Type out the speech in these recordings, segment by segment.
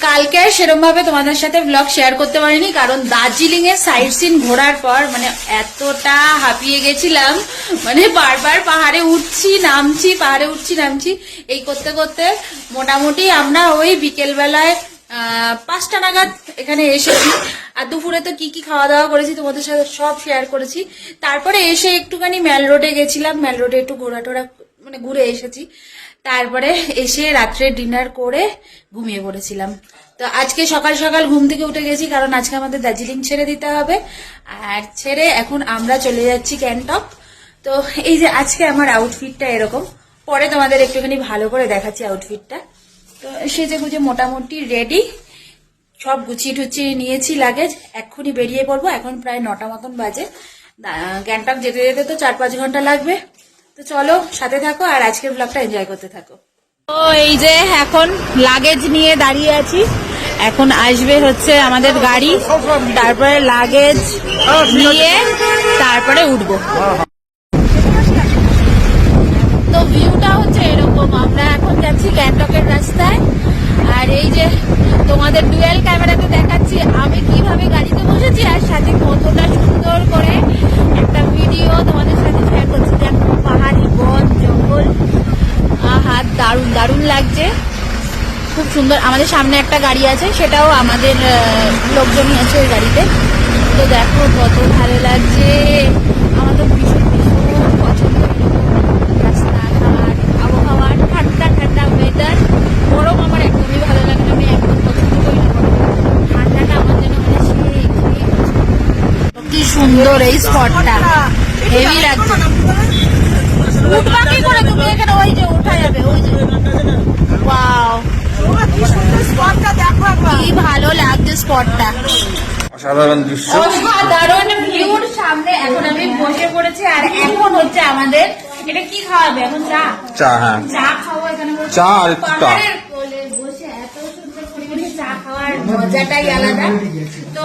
কালকে সেরকম ভাবে তোমাদের সাথে ব্লগ শেয়ার করতে পারিনি, কারণ দার্জিলিং এর সাইট সিন ঘোরার পর মানে এতটা হাঁপিয়ে গেছিলাম, মানে বারবার পাহাড়ে উঠছি নামছি, পাহাড়ে উঠছি নামছি, এই করতে করতে মোটামুটি আমরা ওই বিকেল বেলায় 5টা নাগাদ এখানে এসেছি। আর দুপুরে তো কি কি খাওয়া দাওয়া করেছি তোমাদের সাথে সব শেয়ার করেছি। তারপরে এসে একটুখানি মেল রোডে গেছিলাম, মেল রোডে একটু ঘোরাটোরা মানে ঘুরে এসেছি। তারপরে এসে রাত্রে ডিনার করে ঘুমিয়ে পড়েছিলাম। তো আজকে সকাল সকাল ঘুম থেকে উঠে গেছি, কারণ আজকে আমাদের দার্জিলিং ছেড়ে দিতে হবে। আর ছেড়ে এখন আমরা চলে যাচ্ছি গ্যাংটক। তো এই যে আজকে আমার আউটফিটটা এরকম, পরে তোমাদের একটুখানি ভালো করে দেখাচ্ছি আউটফিটটা। তো সেজে গুজে মোটামুটি রেডি, সব গুছিয়ে টুচিয়ে নিয়েছি লাগেজ, এক্ষুনি বেরিয়ে পড়বো। এখন প্রায় 9টা মতন বাজে। গ্যাংটক যেতে যেতে তো 4-5 ঘন্টা লাগবে। তো চলো সাথে থাকো আর আজকের ব্লগটা এনজয় করতে থাকো। তো এই যে এখন লাগেজ নিয়ে দাঁড়িয়ে আছি, এখন আসবে হচ্ছে আমাদের গাড়ি, তারপরে লাগেজ নিয়ে তারপরে উঠবো। তো ভিউটা হচ্ছে এরকম, আমরা এখন যাচ্ছি গ্যাংটকের রাস্তায়। আর এই যে তোমাদের ডুয়েল ক্যামেরাতে দেখাচ্ছি আমি কিভাবে গাড়িতে বসেছি, আর সাথে কতটা সুন্দর করে একটা ভিডিও তোমাদের সাথে শেয়ার করছি। দেখো পাহাড়ি বন জঙ্গল, আহা দারুণ দারুণ লাগছে, খুব সুন্দর। আমাদের সামনে একটা গাড়ি আছে, সেটাও আমাদের লোকজনই আছে ওই গাড়িতে। তো দেখো কত ভালো লাগছে, আমার তো ভীষণ ভীষণ পছন্দ রাস্তাঘাট, আবহাওয়া, ঠান্ডা ঠান্ডা ওয়েদার। গরম আমার একদমই ভালো লাগে না, আমি একদম পছন্দ করি না গরম, ঠান্ডাটা আমার যেন মানে সেই কি সুন্দর এই স্পটটা, হেভি লাগছে। উঠবা কি করে তুমি এখানে? ওই যে ওঠা যাবে, ওই যে ওয়াও কি ভালো লাগছে স্পটটা, অসাধারণ দৃশ্য, অসাধারণ ভিউর সামনে এখন আমি বসে পড়েছি। আর এখন হচ্ছে আমাদের এটা কি খাওয়াবে এখন? চা। চা, হ্যাঁ চা খাওয়া এখানে চা আর একটু চা। পাহাড়ের কোলে বসে এত সুন্দর পরিবেশে চা খাওয়ার মজাটাই আলাদা। তো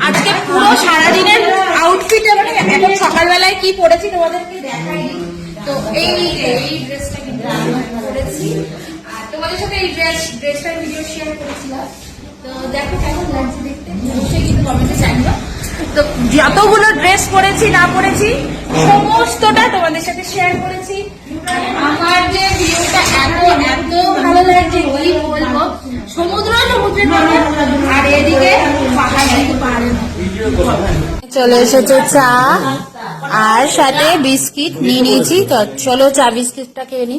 আজকে পুরো সারাদিনের আউটফিট মানে এখন সকালবেলায় কি পরেছি তোমাদেরকে দেখাই। তো এই ড্রেসটা কিন্তু আমি পরেছি, আর তোমাদের সাথে এই ড্রেসটার ভিডিও শেয়ার করেছিলাম। তো দেখো কেমন লাগছে দেখতে, অবশ্যই কিন্তু কমেন্টে জানিও। তো যতগুলো ড্রেস পরেছি না পরেছি সমস্তটা তোমাদের সাথে শেয়ার করেছি। আমার যে ভিউটা এত এত ভালো লাগছে কি বলবো, সমুদ্রের মধ্যে, আর এদিকে পাহাড়ের চলে এসেছে চা আর সাথে বিস্কিট নিয়ে নিয়েছি। তো চলো চা বিস্কিটটা খেয়ে নি।